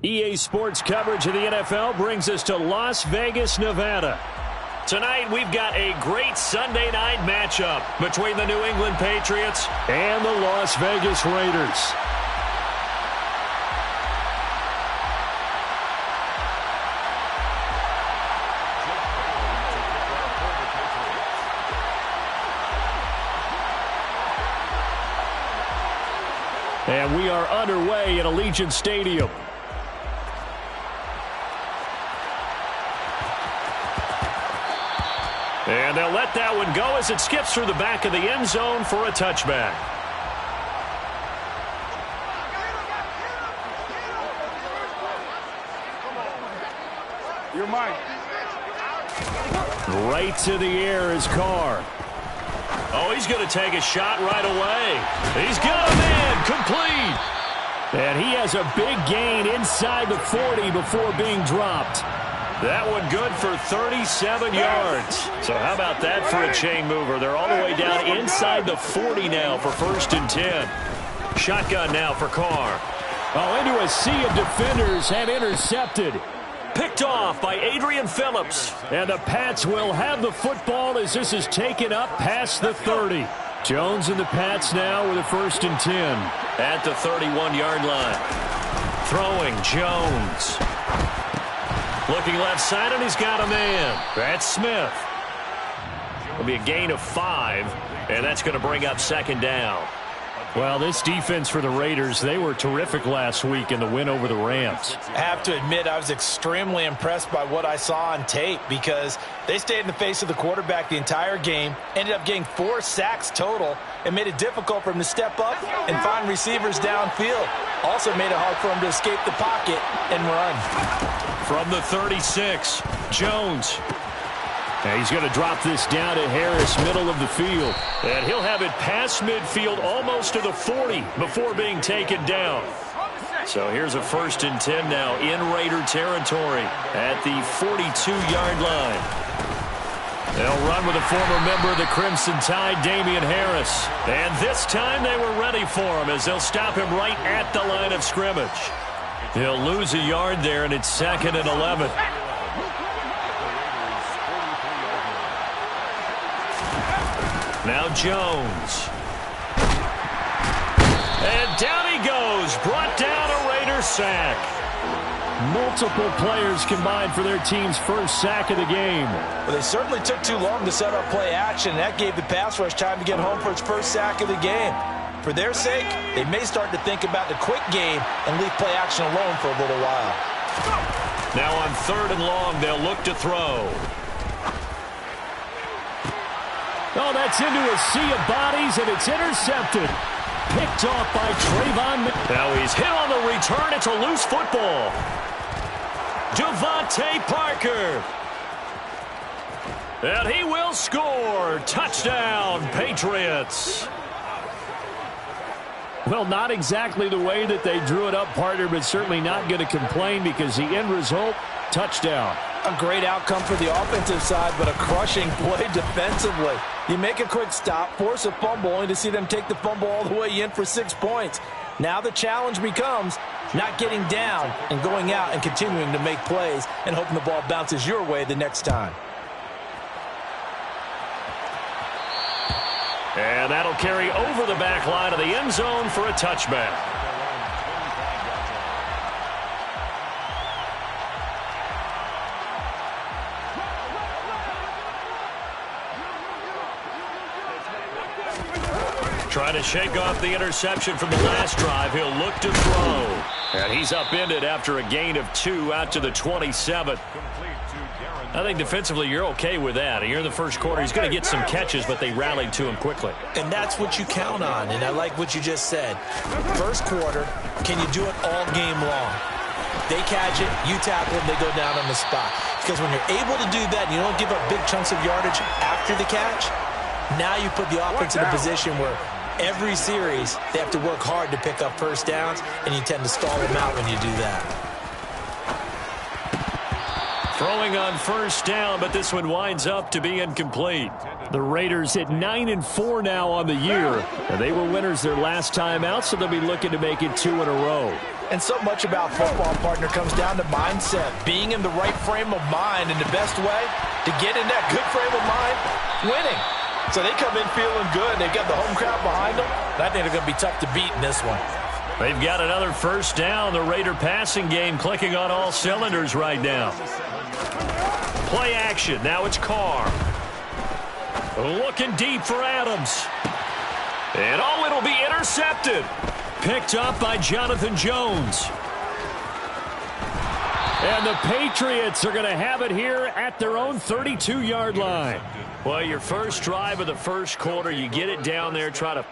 EA Sports coverage of the NFL brings us to Las Vegas, Nevada. Tonight, we've got a great Sunday night matchup between the New England Patriots and the Las Vegas Raiders. And we are underway at Allegiant Stadium. And they'll let that one go as it skips through the back of the end zone for a touchback. You're mine. Right to the air is Carr. Oh, he's going to take a shot right away. He's got a man complete. And he has a big gain inside the 40 before being dropped. That one good for 37 yards. So how about that for a chain mover? They're all the way down inside the 40 now for 1st and 10. Shotgun now for Carr. Oh, into a sea of defenders and intercepted. Picked off by Adrian Phillips. And the Pats will have the football as this is taken up past the 30. Jones and the Pats now with a 1st and 10. At the 31-yard line. Throwing Jones. Looking left side, and he's got a man. That's Smith. It'll be a gain of 5, and that's going to bring up 2nd down. Well, this defense for the Raiders, they were terrific last week in the win over the Rams. I have to admit, I was extremely impressed by what I saw on tape because they stayed in the face of the quarterback the entire game, ended up getting 4 sacks total, and made it difficult for him to step up and find receivers downfield. Also made it hard for him to escape the pocket and run. From the 36, Jones. And he's going to drop this down to Harris, middle of the field. And he'll have it past midfield almost to the 40 before being taken down. So here's a 1st and 10 now in Raider territory at the 42-yard line. They'll run with a former member of the Crimson Tide, Damian Harris. And this time they were ready for him as they'll stop him right at the line of scrimmage. He'll lose a yard there, and it's 2nd and 11. Now Jones. And down he goes. Brought down a Raider sack. Multiple players combined for their team's 1st sack of the game. Well, they certainly took too long to set up play action. That gave the pass rush time to get home for its 1st sack of the game. For their sake, they may start to think about the quick game and leave play action alone for a little while. Now on 3rd and long, they'll look to throw. Oh, that's into a sea of bodies, and it's intercepted. Picked off by Trayvon. Now he's hit on the return. It's a loose football. Devontae Parker. And he will score. Touchdown, Patriots. Well, not exactly the way that they drew it up, partner, but certainly not going to complain because the end result, touchdown. A great outcome for the offensive side, but a crushing play defensively. You make a quick stop, force a fumble, only to see them take the fumble all the way in for 6 points. Now the challenge becomes not getting down and going out and continuing to make plays and hoping the ball bounces your way the next time. And that'll carry over the back line of the end zone for a touchback. Trying to shake off the interception from the last drive. He'll look to throw. And he's upended after a gain of 2 out to the 27. I think defensively you're okay with that. Here in the 1st quarter, he's going to get some catches, but they rallied to him quickly. And that's what you count on, and I like what you just said. 1st quarter, can you do it all game long? They catch it, you tackle them, they go down on the spot. Because when you're able to do that and you don't give up big chunks of yardage after the catch, now you put the offense in a position where every series they have to work hard to pick up 1st downs, and you tend to stall them out when you do that. Throwing on 1st down, but this one winds up to be incomplete. The Raiders at 9-4 now on the year. And they were winners their last time out, so they'll be looking to make it 2 in a row. And so much about football, partner, comes down to mindset, being in the right frame of mind, and the best way to get in that good frame of mind, winning. So they come in feeling good. They've got the home crowd behind them, and I think they're going to be tough to beat in this one. They've got another first down. The Raider passing game clicking on all cylinders right now. Play action. Now it's Carr. Looking deep for Adams. And it'll be intercepted. Picked up by Jonathan Jones. And the Patriots are going to have it here at their own 32-yard line. Well, your first drive of the first quarter, you get it down there, try to...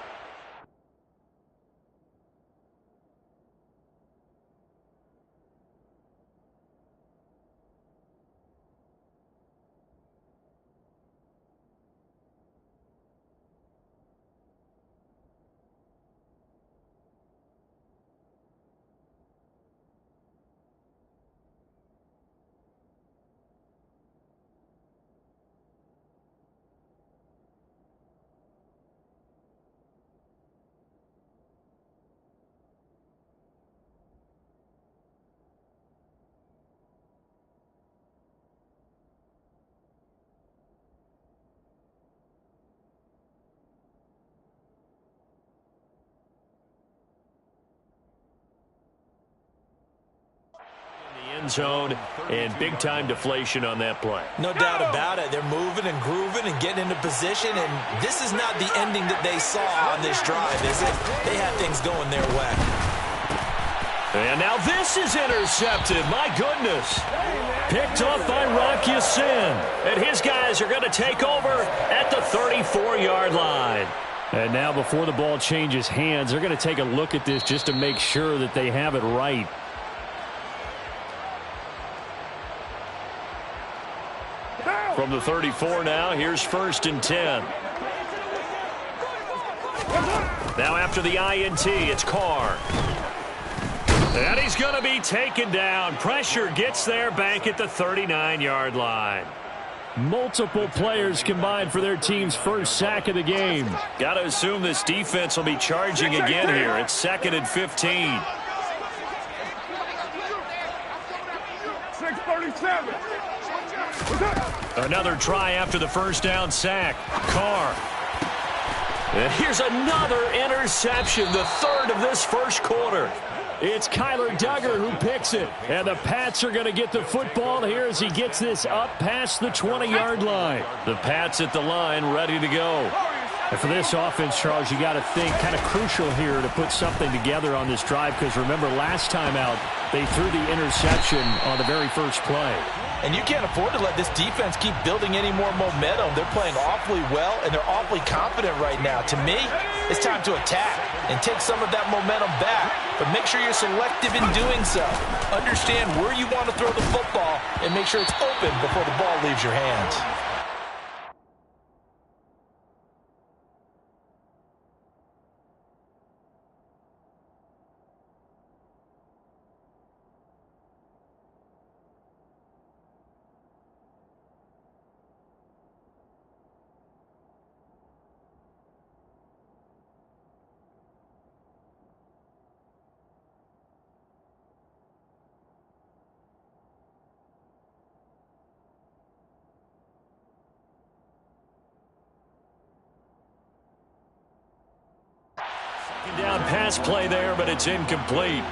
zone and big-time deflation on that play. No doubt about it. They're moving and grooving and getting into position, and this is not the ending that they saw on this drive, is it? They had things going their way. And now this is intercepted. My goodness. Picked off by Rock Ya-Sin. And his guys are going to take over at the 34-yard line. And now before the ball changes hands, they're going to take a look at this just to make sure that they have it right. From the 34 now, here's 1st and 10. Now after the INT, it's Carr. And he's going to be taken down. Pressure gets there back at the 39-yard line. Multiple players combined for their team's first sack of the game. Got to assume this defense will be charging again here. It's 2nd and 15. 6:37. Another try after the first down sack. Carr. And here's another interception, the 3rd of this first quarter. It's Kyler Duggar who picks it. And the Pats are going to get the football here as he gets this up past the 20-yard line. The Pats at the line ready to go. And for this offense, Charles, you got to think kind of crucial here to put something together on this drive, because remember last time out they threw the interception on the very first play. And you can't afford to let this defense keep building any more momentum. They're playing awfully well, and they're awfully confident right now. To me, it's time to attack and take some of that momentum back. But make sure you're selective in doing so. Understand where you want to throw the football and make sure it's open before the ball leaves your hands. Down pass play there, but it's incomplete.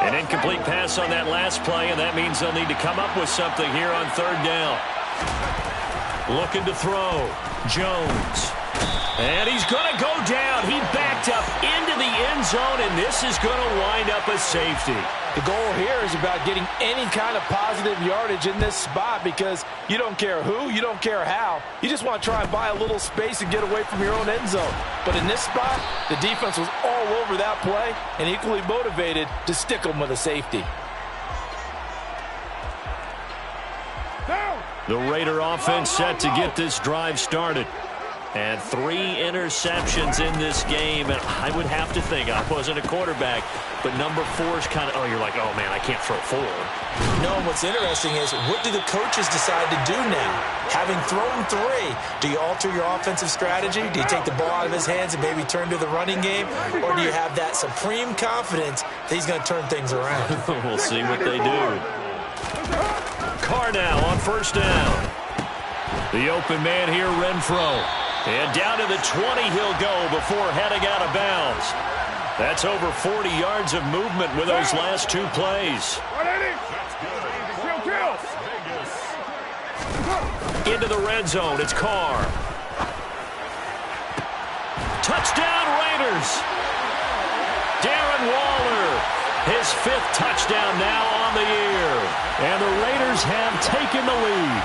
An incomplete pass on that last play, and that means they'll need to come up with something here on 3rd down. Looking to throw. Jones. And he's going to go down. He backed up into the end zone, and this is going to wind up a safety. The goal here is about getting any kind of positive yardage in this spot, because you don't care who, you don't care how. You just want to try and buy a little space and get away from your own end zone. But in this spot, the defense was all over that play and equally motivated to stick them with a safety. The Raider offense set to get this drive started. And 3 interceptions in this game. And I would have to think, I wasn't a quarterback, but number 4 is kind of, oh, you're like, oh, man, I can't throw 4. No, what's interesting is, what do the coaches decide to do now? Having thrown 3, do you alter your offensive strategy? Do you take the ball out of his hands and maybe turn to the running game? Or do you have that supreme confidence that he's going to turn things around? We'll see what they do. Carr now on first down. The open man here, Renfro. And down to the 20 he'll go before heading out of bounds. That's over 40 yards of movement with those last 2 plays. Into the red zone, it's Carr. Touchdown Raiders. Darren Waller, his 5th touchdown now on the year. And the Raiders have taken the lead.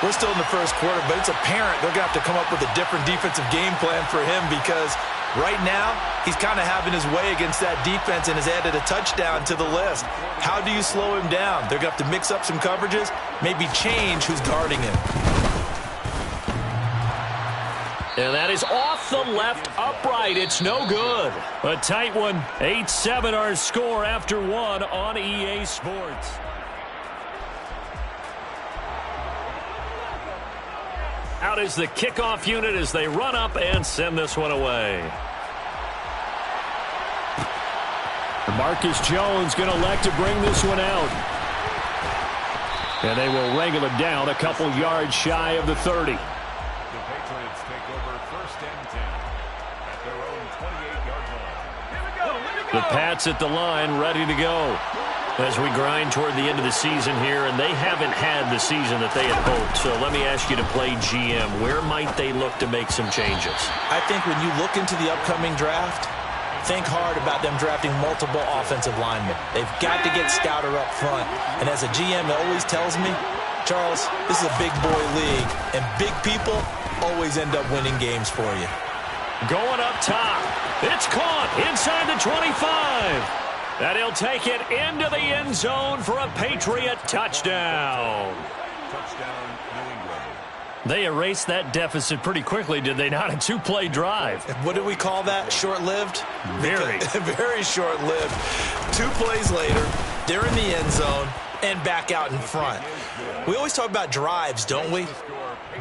We're still in the first quarter, but it's apparent they're going to have to come up with a different defensive game plan for him, because right now he's kind of having his way against that defense and has added a touchdown to the list. How do you slow him down? They're going to have to mix up some coverages, maybe change who's guarding him. And that is off the left upright. It's no good. A tight one. 8-7 our score after 1 on EA Sports. Out is the kickoff unit as they run up and send this one away. Marcus Jones going to elect to bring this one out. And they will wrangle it down a couple yards shy of the 30. The Patriots take over first and 10 at their own 28-yard line. The Pats at the line, ready to go as we grind toward the end of the season here, and they haven't had the season that they had hoped. So let me ask you to play GM. Where might they look to make some changes? I think when you look into the upcoming draft, think hard about them drafting multiple offensive linemen. They've got to get Stouter up front. And as a GM, it always tells me, Charles, this is a big boy league, and big people always end up winning games for you. Going up top. It's caught inside the 25. And he'll take it into the end zone for a Patriot touchdown. Touchdown, New England. They erased that deficit pretty quickly, did they not? A 2-play drive. What do we call that? Short-lived? Very. Very short-lived. 2 plays later, they're in the end zone and back out in front. We always talk about drives, don't we?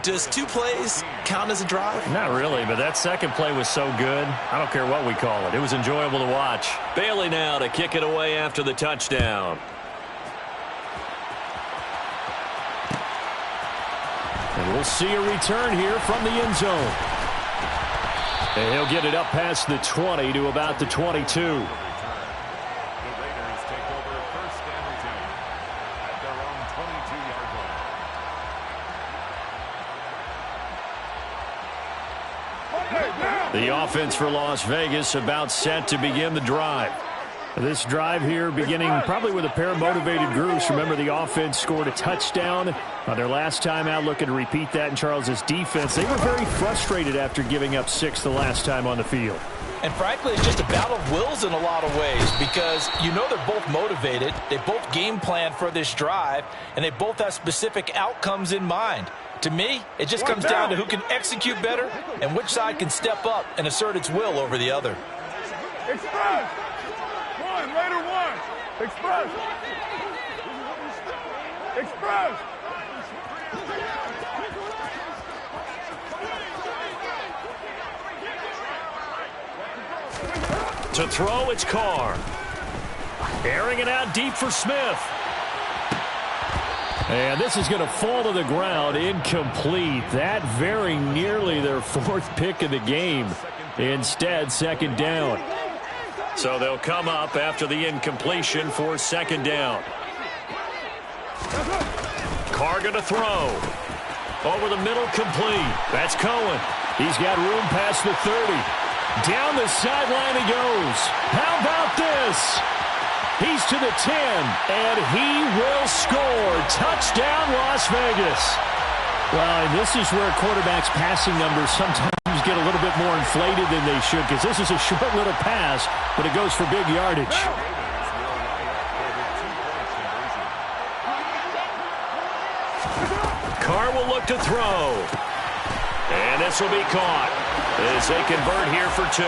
Does 2 plays count as a drive? Not really, but that second play was so good. I don't care what we call it. It was enjoyable to watch. Bailey now to kick it away after the touchdown. And we'll see a return here from the end zone. And he'll get it up past the 20 to about the 22. The offense for Las Vegas about set to begin the drive. This drive here beginning probably with a pair of motivated groups. Remember, the offense scored a touchdown on their last time out, looking to repeat that in Charles's defense. They were very frustrated after giving up 6 the last time on the field. And frankly, it's just a battle of wills in a lot of ways, because you know they're both motivated. They both game plan for this drive, and they both have specific outcomes in mind. To me, it just comes down to who can execute better and which side can step up and assert its will over the other. Express! One, later one. Express! Express! To throw, it's Carr. Airing it out deep for Smith. And this is going to fall to the ground, incomplete. That very nearly their 4th pick of the game. Instead, second down. So they'll come up after the incompletion for second down. Carr going to throw. Over the middle, complete. That's Cohen. He's got room past the 30. Down the sideline he goes. How about this? He's to the 10, and he will score. Touchdown, Las Vegas. Well, and this is where quarterbacks' passing numbers sometimes get a little bit more inflated than they should, because this is a short little pass, but it goes for big yardage. Carr will look to throw. And this will be caught as they convert here for 2.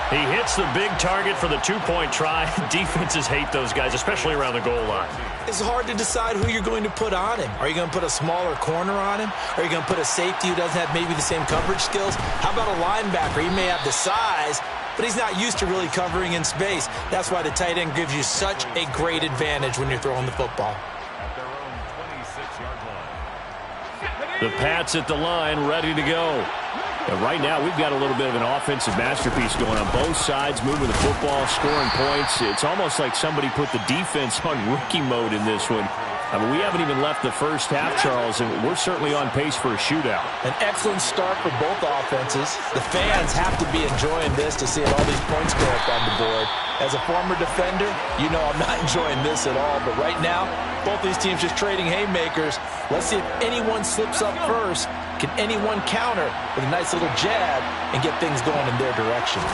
He hits the big target for the 2-point try. Defenses hate those guys, especially around the goal line. It's hard to decide who you're going to put on him. Are you going to put a smaller corner on him? Are you going to put a safety who doesn't have maybe the same coverage skills? How about a linebacker? He may have the size, but he's not used to really covering in space. That's why the tight end gives you such a great advantage when you're throwing the football. At their own 26-yard line. The Pats at the line, ready to go. And right now, we've got a little bit of an offensive masterpiece going on both sides, moving the football, scoring points. It's almost like somebody put the defense on rookie mode in this one. I mean, we haven't even left the first half, Charles, and we're certainly on pace for a shootout. An excellent start for both offenses. The fans have to be enjoying this to see all these points go up on the board. As a former defender, you know I'm not enjoying this at all. But right now, both these teams just trading haymakers. Let's see if anyone slips up first. Can anyone counter with a nice little jab and get things going in their direction?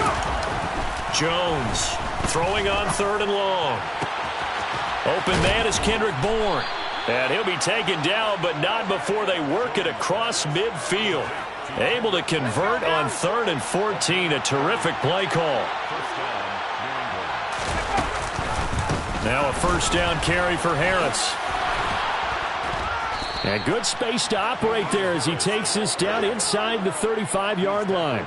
Jones throwing on 3rd and long. Open man is Kendrick Bourne. And he'll be taken down, but not before they work it across midfield. Able to convert on 3rd and 14. A terrific play call. Now a first down carry for Harris. And good space to operate there as he takes this down inside the 35-yard line.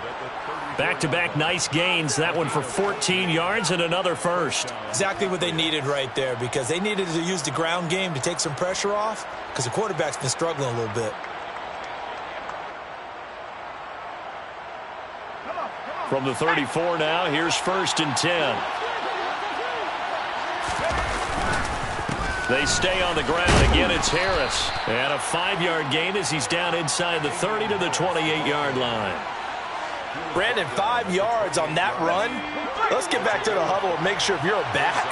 Back-to-back nice gains. That one for 14 yards and another first. Exactly what they needed right there, because they needed to use the ground game to take some pressure off, because the quarterback's been struggling a little bit. From the 34 now, here's 1st and 10. They stay on the ground. Again, it's Harris. And a 5-yard gain as he's down inside the 30 to the 28-yard line. Brandon, 5 yards on that run. Let's get back to the huddle and make sure if you're a back,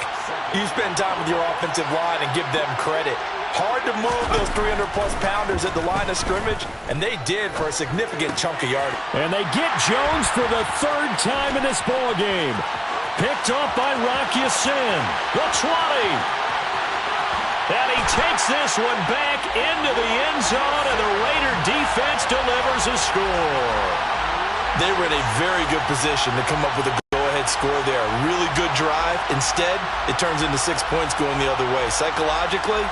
you spend time with your offensive line and give them credit. Hard to move those 300-plus pounders at the line of scrimmage, and they did for a significant chunk of yardage. And they get Jones for the 3rd time in this ball game. Picked up by Rocky Sin. The 20. And he takes this one back into the end zone, and the Raider defense delivers a score. They were in a very good position to come up with a go-ahead score there. A really good drive. Instead, it turns into 6 points going the other way. Psychologically,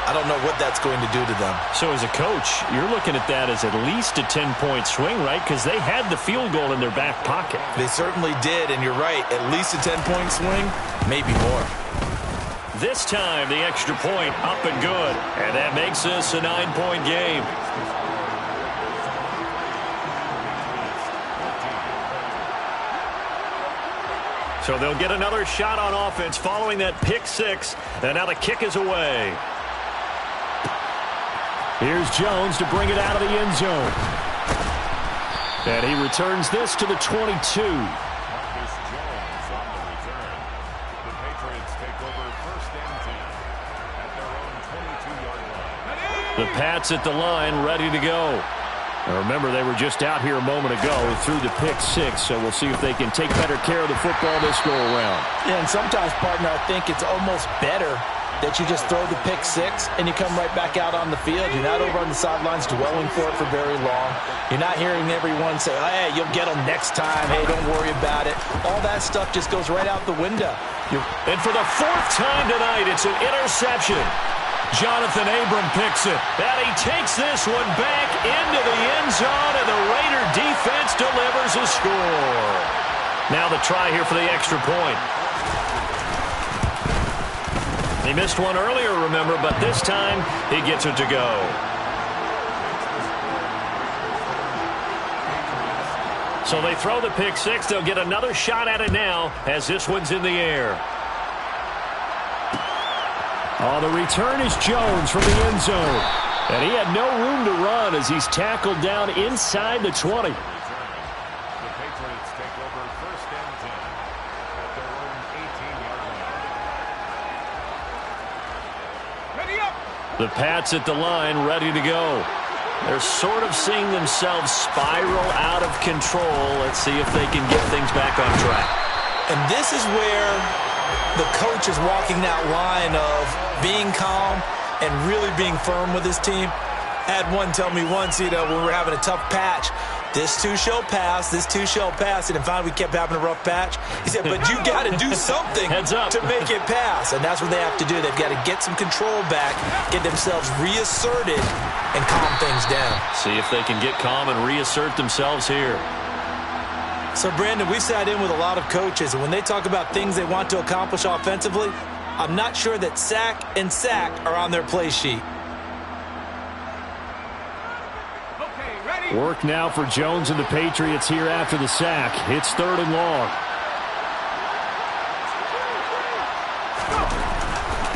I don't know what that's going to do to them. So as a coach, you're looking at that as at least a 10-point swing, right? Because they had the field goal in their back pocket. They certainly did, and you're right. At least a 10-point swing, maybe more. This time, the extra point up and good. And that makes this a 9-point game. So they'll get another shot on offense following that pick 6. And now the kick is away. Here's Jones to bring it out of the end zone. And he returns this to the 22. The Pats at the line, ready to go. Now remember, they were just out here a moment ago through the pick 6, so we'll see if they can take better care of the football this go-around. Yeah, and sometimes, partner, I think it's almost better that you just throw the pick 6 and you come right back out on the field. You're not over on the sidelines dwelling for it for very long. You're not hearing everyone say, hey, you'll get them next time. Hey, don't worry about it. All that stuff just goes right out the window. And for the 4th time tonight, it's an interception. Jonathan Abram picks it. And he takes this one back into the end zone, and the Raider defense delivers a score. Now the try here for the extra point. He missed one earlier, remember, but this time he gets it to go. So they throw the pick 6. They'll get another shot at it now as this one's in the air. On the return is Jones from the end zone. And he had no room to run as he's tackled down inside the 20. The Patriots take over 1st and 10 at their own 18-yard line. Ready up! The Pats at the line, ready to go. They're sort of seeing themselves spiral out of control. Let's see if they can get things back on track. And this is where the coach is walking that line of being calm and really being firm with his team. I had one tell me once, when we were having a tough patch, This too shall pass. This too shall pass. And finally, we kept having a rough patch. He said, but you got to do something to make it pass. And that's what they have to do. They've got to get some control back, get themselves reasserted, and calm things down. See if they can get calm and reassert themselves here. So, Brandon, we sat in with a lot of coaches, and when they talk about things they want to accomplish offensively, I'm not sure that sack and sack are on their play sheet. Work now for Jones and the Patriots here after the sack. It's 3rd and long.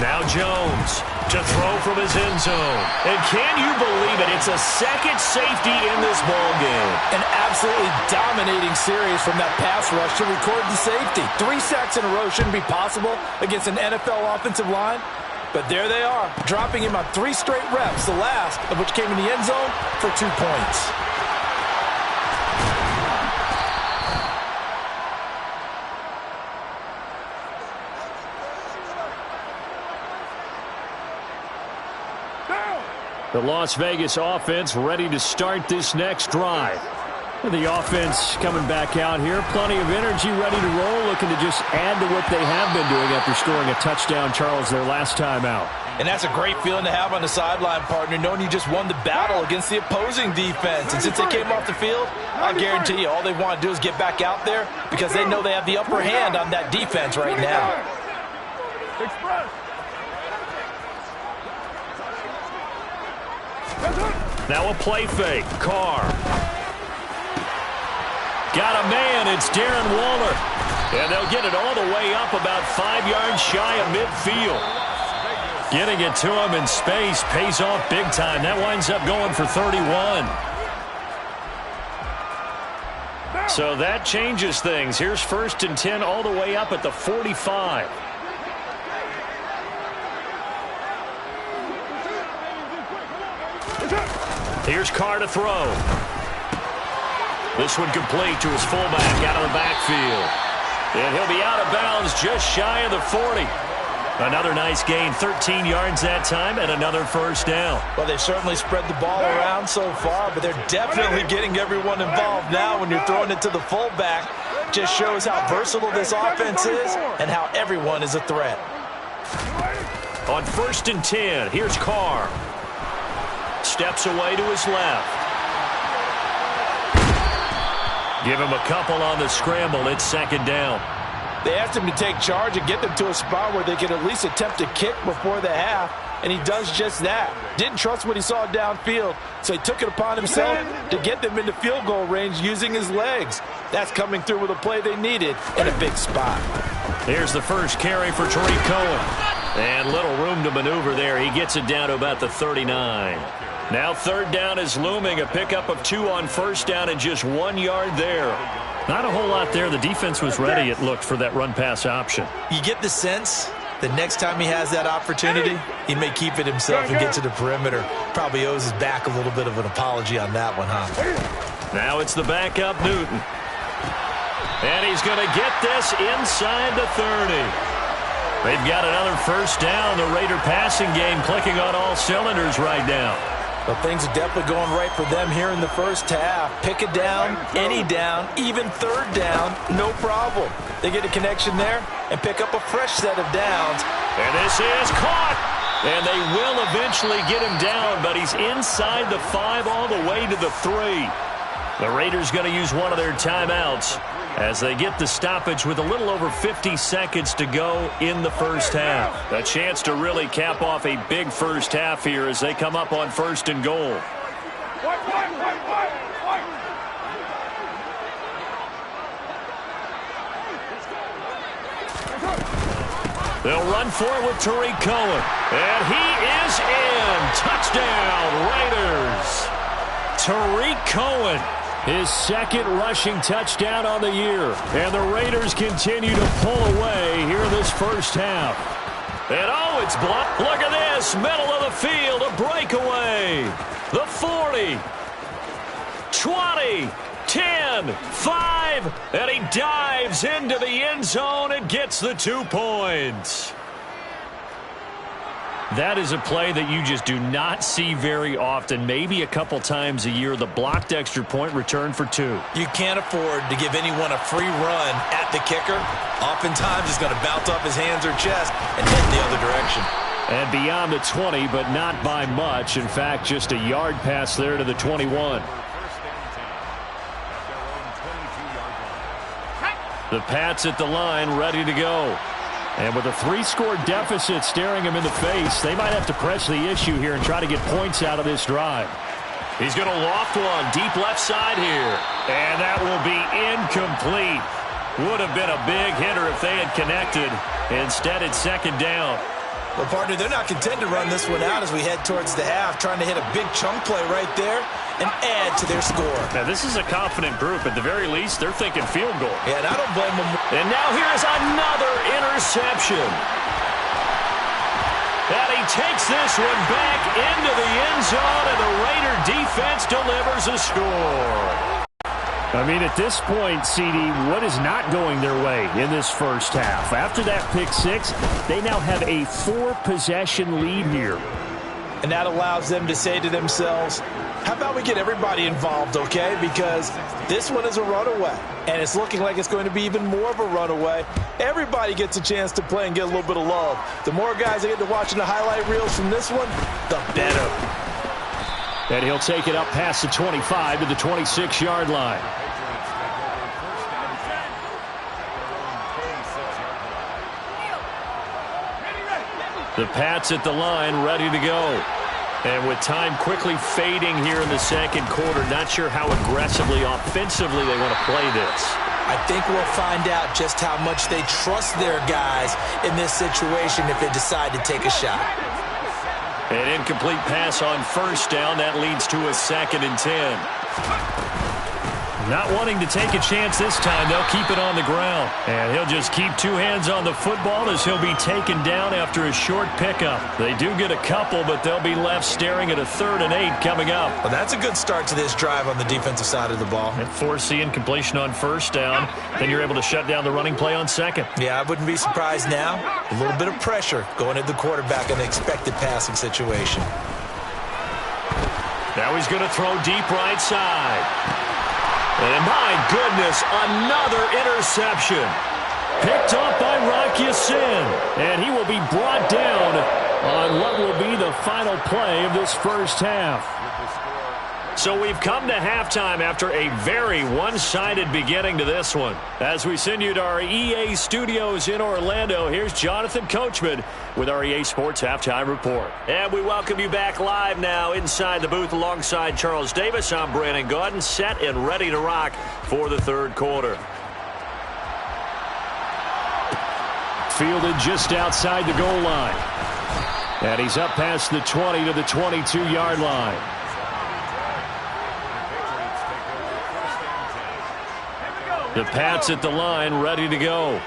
Now Jones to throw from his end zone. And can you believe it? It's a second safety in this ball game. An absolutely dominating series from that pass rush to record the safety. 3 sacks in a row shouldn't be possible against an NFL offensive line. But there they are, dropping him on 3 straight reps, the last of which came in the end zone for 2 points. The Las Vegas offense ready to start this next drive. The offense coming back out here. Plenty of energy, ready to roll, looking to just add to what they have been doing after scoring a touchdown, Charles, their last time out. And that's a great feeling to have on the sideline, partner, knowing you just won the battle against the opposing defense. And since they came off the field, I guarantee you all they want to do is get back out there because they know they have the upper hand on that defense right now. Express. Now a play fake. Carr. Got a man. It's Darren Waller. And they'll get it all the way up about 5 yards shy of midfield. Getting it to him in space pays off big time. That winds up going for 31. So that changes things. Here's 1st and 10 all the way up at the 45. Here's Carr to throw. This one complete to his fullback out of the backfield. And he'll be out of bounds just shy of the 40. Another nice gain, 13 yards that time, and another first down. Well, they've certainly spread the ball around so far, but they're definitely getting everyone involved now when you're throwing it to the fullback. Just shows how versatile this offense is and how everyone is a threat. On 1st and 10, here's Carr. Steps away to his left. Give him a couple on the scramble. It's 2nd down. They asked him to take charge and get them to a spot where they could at least attempt to kick before the half, and he does just that. Didn't trust what he saw downfield, so he took it upon himself to get them into field goal range using his legs. That's coming through with a play they needed in a big spot. Here's the first carry for Tariq Cohen. And little room to maneuver there. He gets it down to about the 39. Now 3rd down is looming. A pickup of 2 on 1st down and just 1 yard there. Not a whole lot there. The defense was ready, it looked, for that run-pass option. You get the sense that next time he has that opportunity, he may keep it himself and get to the perimeter. Probably owes his back a little bit of an apology on that one, huh? Now it's the backup, Newton. And he's going to get this inside the 30. They've got another first down. The Raider passing game clicking on all cylinders right now. Well, things are definitely going right for them here in the first half. Pick a down, any down, even 3rd down, no problem. They get a connection there and pick up a fresh set of downs. And this is caught. And they will eventually get him down, but he's inside the 5 all the way to the 3. The Raiders going to use one of their timeouts as they get the stoppage with a little over 50 seconds to go in the first half. A chance to really cap off a big first half here as they come up on 1st and goal. They'll run for it with Tariq Cohen. And he is in. Touchdown, Raiders. Tariq Cohen. His 2nd rushing touchdown on the year. And the Raiders continue to pull away here this first half. And oh, it's blocked. Look at this. Middle of the field. A breakaway. The 40. 20. 10. 5. And he dives into the end zone and gets the 2 points. That is a play that you just do not see very often, maybe a couple times a year. The blocked extra point return for 2. You can't afford to give anyone a free run at the kicker. Oftentimes, he's going to bounce off his hands or chest and head the other direction. And beyond the 20, but not by much. In fact, just a yard pass there to the 21. The Pats at the line, ready to go. And with a 3-score deficit staring him in the face, they might have to press the issue here and try to get points out of this drive. He's going to loft one deep left side here. And that will be incomplete. Would have been a big hitter if they had connected. Instead, it's second down. Well, partner, they're not content to run this one out as we head towards the half, trying to hit a big chunk play right there and add to their score. Now, this is a confident group. At the very least, they're thinking field goal. Yeah, and I don't blame them. And now here's another interception. And he takes this one back into the end zone, and the Raider defense delivers a score. I mean, at this point, CD, what is not going their way in this first half? After that pick 6, they now have a 4-possession lead here. And that allows them to say to themselves, how about we get everybody involved, okay? Because this one is a runaway, and it's looking like it's going to be even more of a runaway. Everybody gets a chance to play and get a little bit of love. The more guys that get to watching the highlight reels from this one, the better. And he'll take it up past the 25 to the 26-yard line. The Pats at the line, ready to go. And with time quickly fading here in the second quarter, not sure how aggressively, offensively they want to play this. I think we'll find out just how much they trust their guys in this situation if they decide to take a shot. An incomplete pass on first down. That leads to a 2nd and 10. Not wanting to take a chance this time, they'll keep it on the ground. And he'll just keep 2 hands on the football as he'll be taken down after a short pickup. They do get a couple, but they'll be left staring at a 3rd and 8 coming up. Well, that's a good start to this drive on the defensive side of the ball. And force the incompletion on first down. Then you're able to shut down the running play on 2nd. Yeah, I wouldn't be surprised now. A little bit of pressure going at the quarterback in the expected passing situation. Now he's going to throw deep right side. And my goodness, another interception. Picked off by Rocky Sin. And he will be brought down on what will be the final play of this first half. So we've come to halftime after a very one-sided beginning to this one. As we send you to our EA studios in Orlando, here's Jonathan Coachman with our EA Sports Halftime Report. And we welcome you back live now inside the booth alongside Charles Davis. I'm Brandon Gaudin, set and ready to rock for the third quarter. Fielded just outside the goal line. And he's up past the 20 to the 22-yard line. The Pats at the line, ready to go.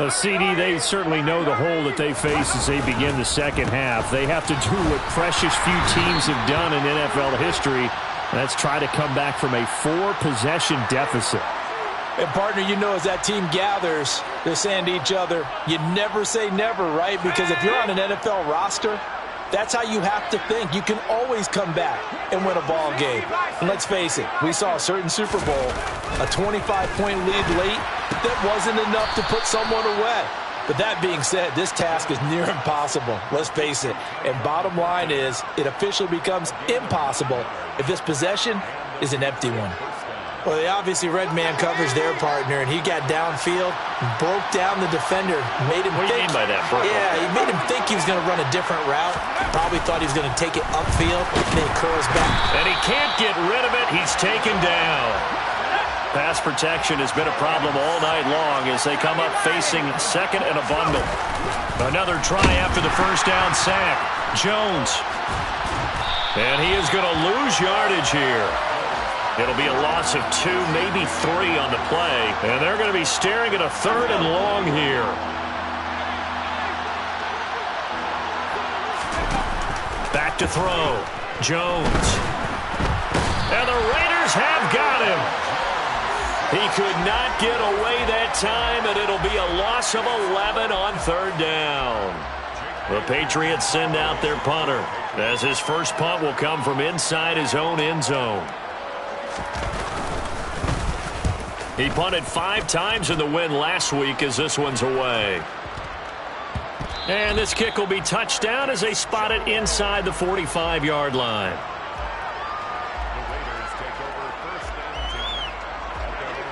CD, they certainly know the hole that they face as they begin the second half. They have to do what precious few teams have done in NFL history. That's try to come back from a 4-possession deficit. And, partner, you know as that team gathers, they're saying to each other, you never say never, right? Because if you're on an NFL roster, that's how you have to think. You can always come back and win a ball game. And let's face it, we saw a certain Super Bowl, a 25-point lead late, that wasn't enough to put someone away. But that being said, this task is near impossible. Let's face it. And bottom line is, it officially becomes impossible if this possession is an empty one. Well, they obviously read man coverage their partner, and he got downfield, broke down the defender, made him think. What do you mean by that, bro? Yeah, he made him think he was going to run a different route. Probably thought he was going to take it upfield, then he curls back. And he can't get rid of it. He's taken down. Pass protection has been a problem all night long as they come up facing 2nd and a bundle. Another try after the first down sack. Jones. And he is going to lose yardage here. It'll be a loss of 2, maybe 3 on the play. And they're going to be staring at a 3rd and long here. Back to throw. Jones. And the Raiders have got him. He could not get away that time, and it'll be a loss of 11 on 3rd down. The Patriots send out their punter, as his first punt will come from inside his own end zone. He punted 5 times in the win last week as this one's away. And this kick will be touchdown as they spot it inside the 45-yard line.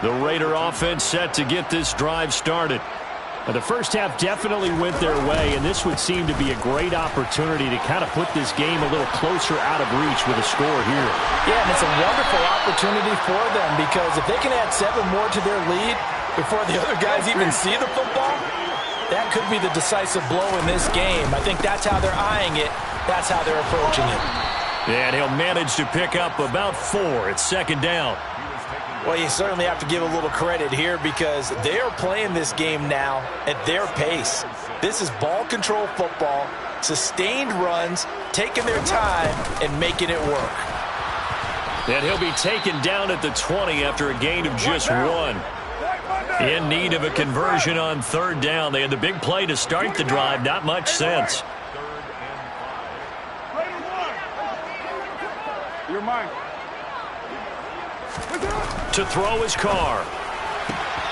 The Raider offense set to get this drive started. Now, the first half definitely went their way, and this would seem to be a great opportunity to kind of put this game a little closer out of reach with a score here. Yeah, and it's a wonderful opportunity for them because if they can add 7 more to their lead before the other guys even see the football, that could be the decisive blow in this game. I think that's how they're eyeing it. That's how they're approaching it. And he'll manage to pick up about 4. It's second down. Well, you certainly have to give a little credit here because they are playing this game now at their pace. This is ball control football, sustained runs, taking their time, and making it work. And he'll be taken down at the 20 after a gain of just 1. In need of a conversion on third down. They had the big play to start the drive. Not much sense. You're mine. To throw his car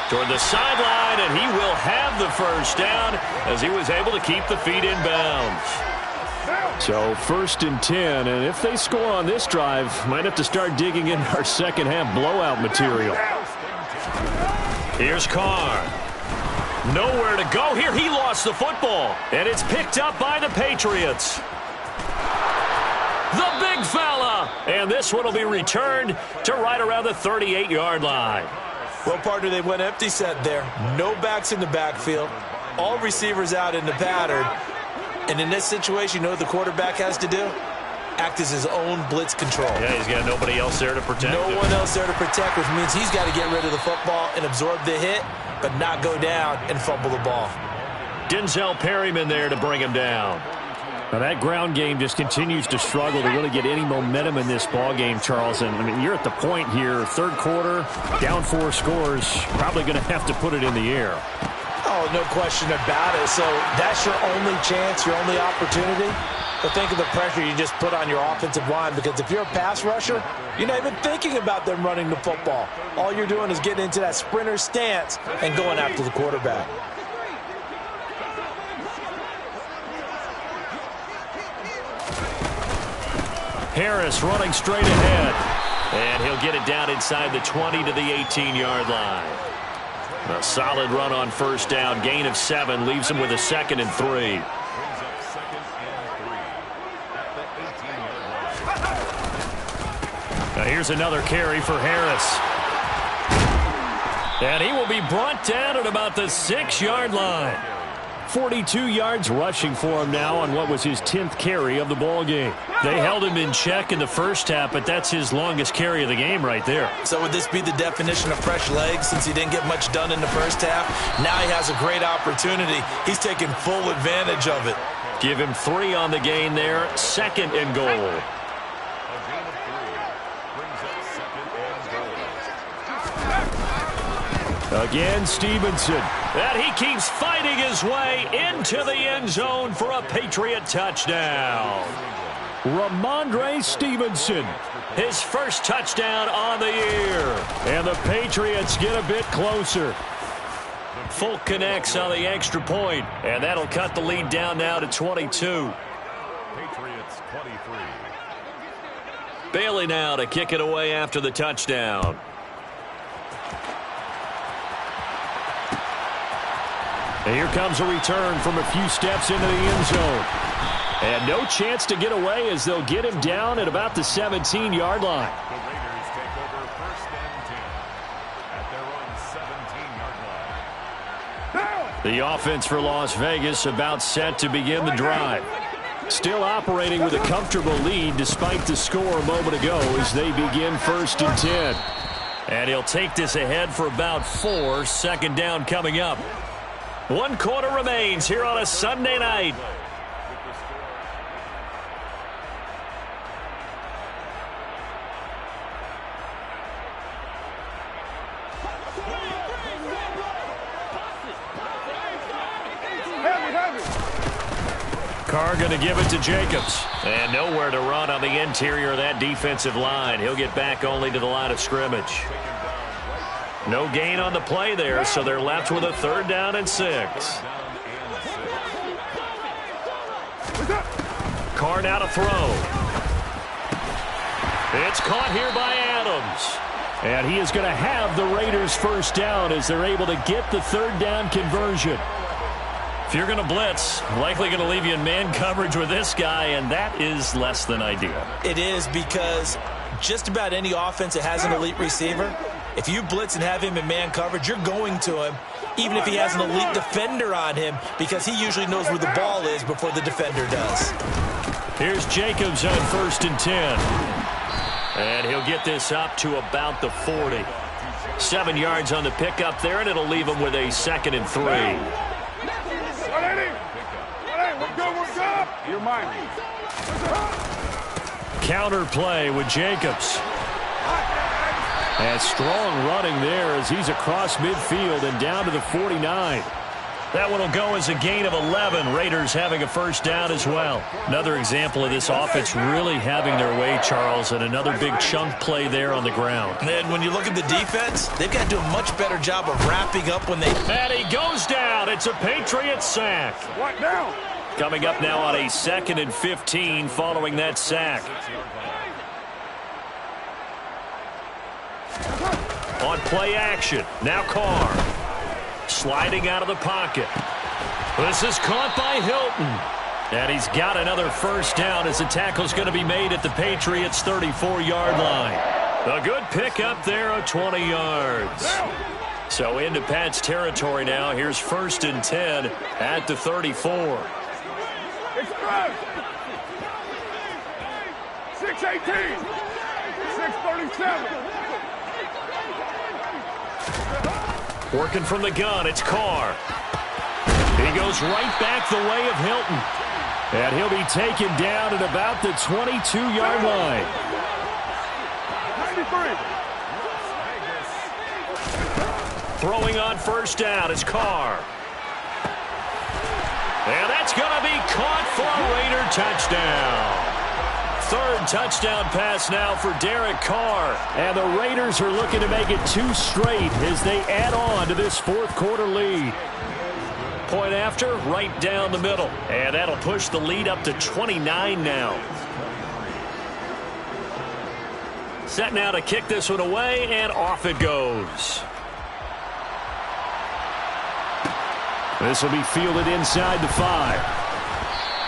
toward the sideline, and he will have the first down as he was able to keep the feet in bounds. So 1st and 10, and if they score on this drive, might have to start digging in our second half blowout material. Here's Carr. Nowhere to go here. He lost the football, and it's picked up by the Patriots. The big fella. And this one will be returned to right around the 38-yard line. Well, partner, they went empty set there. No backs in the backfield. All receivers out in the pattern. And in this situation, you know what the quarterback has to do? Act as his own blitz control. Yeah, he's got nobody else there to protect him. No one else there to protect, which means he's got to get rid of the football and absorb the hit, but not go down and fumble the ball. Denzel Perryman there to bring him down. Now that ground game just continues to struggle to really get any momentum in this ball game, Charles. And I mean, you're at the point here, third quarter, down 4 scores, probably going to have to put it in the air. Oh, no question about it. So that's your only chance, your only opportunity. But think of the pressure you just put on your offensive line, because if you're a pass rusher, you're not even thinking about them running the football. All you're doing is getting into that sprinter stance and going after the quarterback. Harris running straight ahead. And he'll get it down inside the 20 to the 18-yard line. A solid run on first down. Gain of 7 leaves him with a 2nd and 3. Now here's another carry for Harris. And he will be brought down at about the 6-yard line. 42 yards rushing for him now on what was his 10th carry of the ball game. They held him in check in the first half, but that's his longest carry of the game right there. So would this be the definition of fresh legs since he didn't get much done in the first half? Now he has a great opportunity. He's taking full advantage of it. Give him 3 on the gain there. 2nd and goal. Again, Stevenson. And he keeps fighting his way into the end zone for a Patriot touchdown. Ramondre Stevenson, his first touchdown on the year. And the Patriots get a bit closer. Folk connects on the extra point, and that'll cut the lead down now to 22. Patriots 23. Bailey now to kick it away after the touchdown. And here comes a return from a few steps into the end zone. And no chance to get away as they'll get him down at about the 17-yard line. The Raiders take over 1st and 10 at their own 17-yard line. The offense for Las Vegas about set to begin the drive. Still operating with a comfortable lead despite the score a moment ago as they begin 1st and 10. And he'll take this ahead for about 4. 2nd down coming up. 1 quarter remains here on a Sunday night. Carr going to give it to Jacobs. And nowhere to run on the interior of that defensive line. He'll get back only to the line of scrimmage. No gain on the play there, so they're left with a 3rd down and 6. Carr now to throw. It's caught here by Adams. And he is going to have the Raiders' 1st down as they're able to get the 3rd down conversion. If you're going to blitz, likely going to leave you in man coverage with this guy, and that is less than ideal. It is, because just about any offense that has an elite receiver, if you blitz and have him in man coverage, you're going to him, even if he has an elite defender on him, because he usually knows where the ball is before the defender does. Here's Jacobs on 1st and 10. And he'll get this up to about the 40. 7 yards on the pickup there, and it'll leave him with a 2nd and 3. You're mine. Counter play with Jacobs. And strong running there as he's across midfield and down to the 49. That one will go as a gain of 11. Raiders having a 1st down as well. Another example of this offense really having their way, Charles, and another big chunk play there on the ground. And when you look at the defense, they've got to do a much better job of wrapping up when they... And he goes down. It's a Patriot sack. What now? Coming up now on a 2nd and 15 following that sack. On play action, now Carr. Sliding out of the pocket. This is caught by Hilton. And he's got another 1st down as the tackle's going to be made at the Patriots' 34-yard line. A good pickup there of 20 yards. So into Pat's territory now. Here's 1st and 10 at the 34. Express. 6:18. 6:37. Working from the gun, it's Carr. He goes right back the way of Hilton. And he'll be taken down at about the 22-yard line. 93. Throwing on 1st down is Carr. And that's going to be caught for a Raider touchdown. 3rd touchdown pass now for Derek Carr. And the Raiders are looking to make it 2 straight as they add on to this 4th quarter lead. Point after, right down the middle. And that'll push the lead up to 29 now. Set now to kick this one away, and off it goes. This will be fielded inside the 5.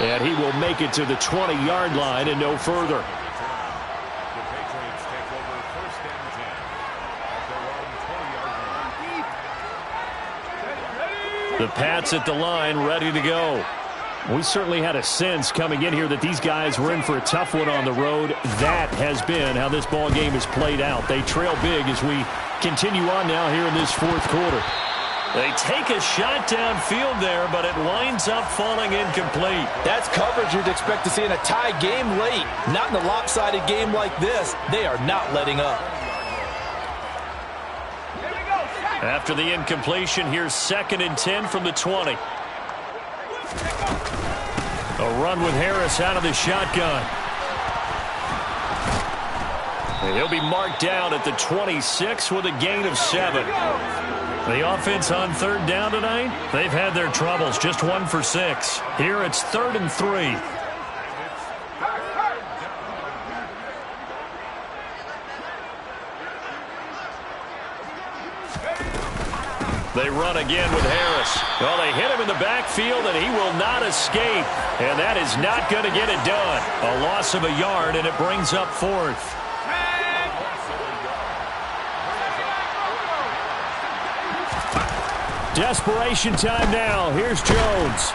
And he will make it to the 20-yard line and no further. The Patriots take over 1st and 10 at their own 20-yard line. The Pats at the line, ready to go. We certainly had a sense coming in here that these guys were in for a tough one on the road. That has been how this ball game has played out. They trail big as we continue on now here in this 4th quarter. They take a shot downfield there, but it winds up falling incomplete. That's coverage you'd expect to see in a tie game late. Not in a lopsided game like this. They are not letting up. After the incompletion, here's 2nd and 10 from the 20. A run with Harris out of the shotgun. And he'll be marked down at the 26 with a gain of 7. The offense on 3rd down tonight, they've had their troubles. Just 1 for 6. Here it's 3rd and 3. They run again with Harris. Well, they hit him in the backfield, and he will not escape. And that is not going to get it done. A loss of a yard, and it brings up 4th. Desperation time now. Here's Jones.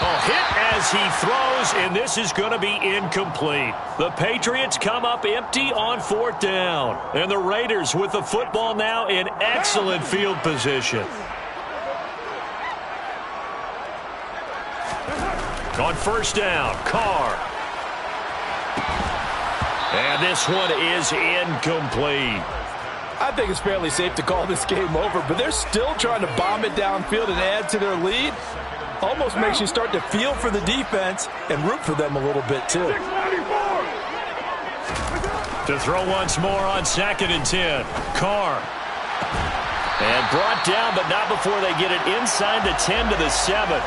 A hit as he throws, and this is going to be incomplete. The Patriots come up empty on 4th down. And the Raiders with the football now in excellent field position. On 1st down, Carr. And this one is incomplete. I think it's fairly safe to call this game over, but they're still trying to bomb it downfield and add to their lead. almost makes you start to feel for the defense and root for them a little bit too. 694. To throw once more on 2nd and 10. Carr. And brought down, but not before they get it inside the 10 to the 7.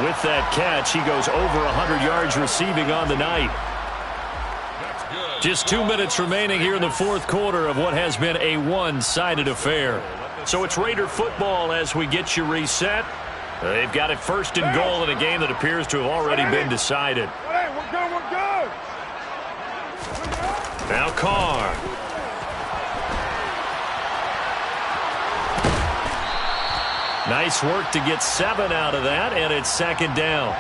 With that catch, he goes over 100 yards receiving on the night. Just 2 minutes remaining here in the fourth quarter of what has been a one-sided affair. So it's Raider football as we get you reset. They've got it 1st and goal in a game that appears to have already been decided. Hey, we're good, we're good. Now Carr. Nice work to get 7 out of that, and it's 2nd down.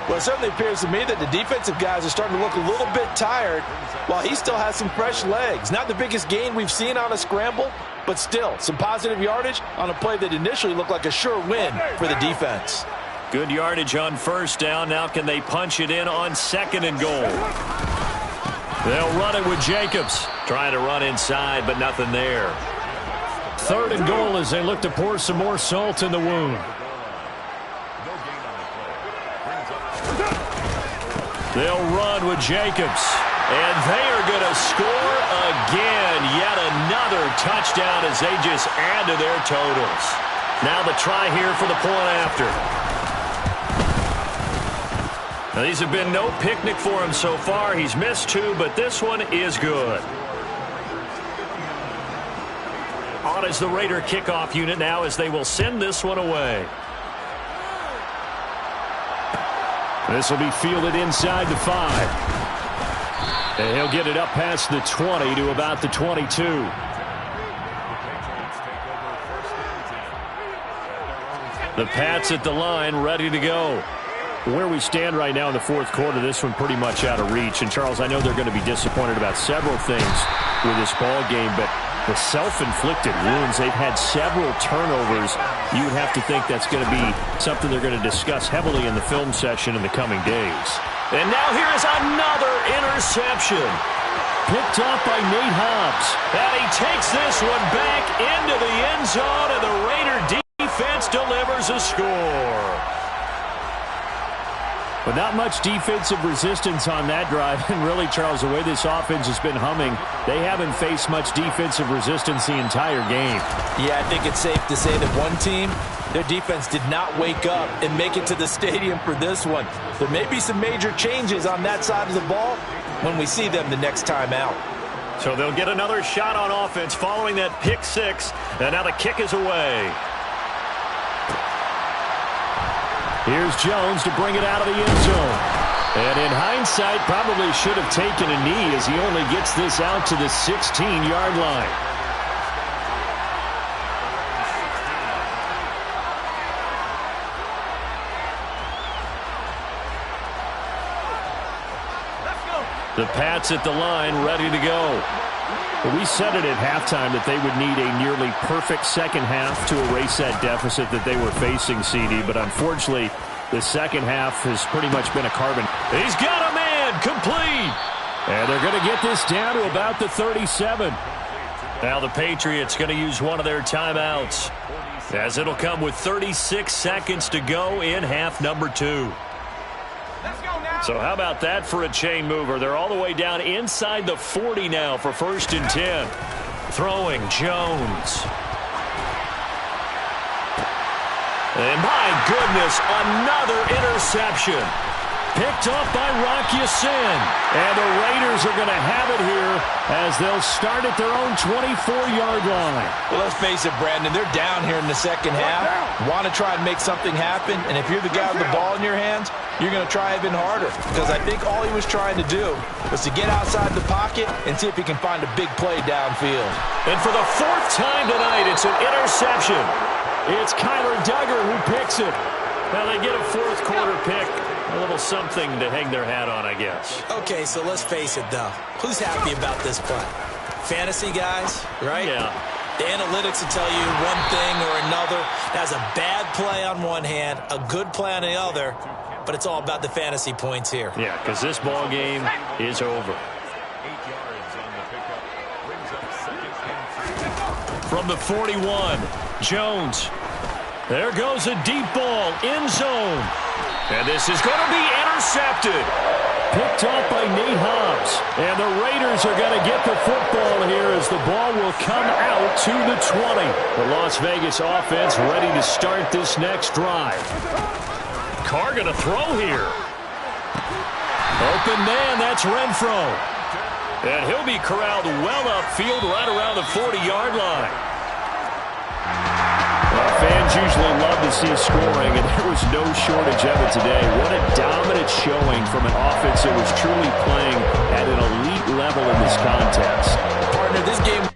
Well, it certainly appears to me that the defensive guys are starting to look a little bit tired while he still has some fresh legs. Not the biggest gain we've seen on a scramble, but still some positive yardage on a play that initially looked like a sure win for the defense. Good yardage on 1st down. Now can they punch it in on 2nd and goal? They'll run it with Jacobs. Trying to run inside, but nothing there. 3rd and goal as they look to pour some more salt in the wound. They'll run with Jacobs. And they are going to score again. Yet another touchdown as they just add to their totals. Now the try here for the point after. Now, these have been no picnic for him so far. He's missed 2, but this one is good. On is the Raider kickoff unit now as they will send this one away. This will be fielded inside the 5. And he'll get it up past the 20 to about the 22. The Pats at the line, ready to go. Where we stand right now in the fourth quarter, this one pretty much out of reach. And, Charles, I know they're going to be disappointed about several things with this ball game, but the self-inflicted wounds, they've had several turnovers. You would have to think that's going to be something they're going to discuss heavily in the film session in the coming days. And now here is another interception. Picked off by Nate Hobbs. And he takes this one back into the end zone, and the Raider defense delivers a score. But not much defensive resistance on that drive. And really, Charles, the way this offense has been humming, they haven't faced much defensive resistance the entire game. Yeah, I think it's safe to say that one team, their defense did not wake up and make it to the stadium for this one. There may be some major changes on that side of the ball when we see them the next time out. So they'll get another shot on offense following that pick 6. And now the kick is away. Here's Jones to bring it out of the end zone. And in hindsight, probably should have taken a knee as he only gets this out to the 16-yard line. The Pats at the line, ready to go. We said it at halftime that they would need a nearly perfect second half to erase that deficit that they were facing, CD. But unfortunately, the second half has pretty much been a carbon. He's got a man, complete. And they're going to get this down to about the 37. Now the Patriots going to use one of their timeouts, as it'll come with 36 seconds to go in half number 2. So how about that for a chain mover? They're all the way down inside the 40 now for 1st and 10. Throwing Jones. And my goodness, another interception. Picked up by Rock Ya-Sin. And the Raiders are going to have it here as they'll start at their own 24-yard line. Well, let's face it, Brandon, they're down here in the second half. Want to try and make something happen. And if you're the guy with the ball in your hands, you're going to try even harder. Because I think all he was trying to do was to get outside the pocket and see if he can find a big play downfield. And for the 4th time tonight, it's an interception. It's Kyler Duggar who picks it. Now they get a fourth quarter pick. A little something to hang their hat on, I guess. Okay, so let's face it, though. Who's happy about this play? Fantasy guys, right? Yeah. The analytics will tell you one thing or another. That's a bad play on one hand, a good play on the other, but it's all about the fantasy points here. Yeah, because this ball game is over. 8 yards on the pickup. Brings up 2nd and 3. From the 41, Jones. There goes a deep ball, end zone. And this is going to be intercepted. Picked off by Nate Hobbs. And the Raiders are going to get the football here as the ball will come out to the 20. The Las Vegas offense ready to start this next drive. Carr going to throw here. Open man, that's Renfro. And he'll be corralled well upfield right around the 40-yard line. Well, fans usually love to see scoring, and there was no shortage of it today. What a dominant showing from an offense that was truly playing at an elite level in this contest. Partner, this game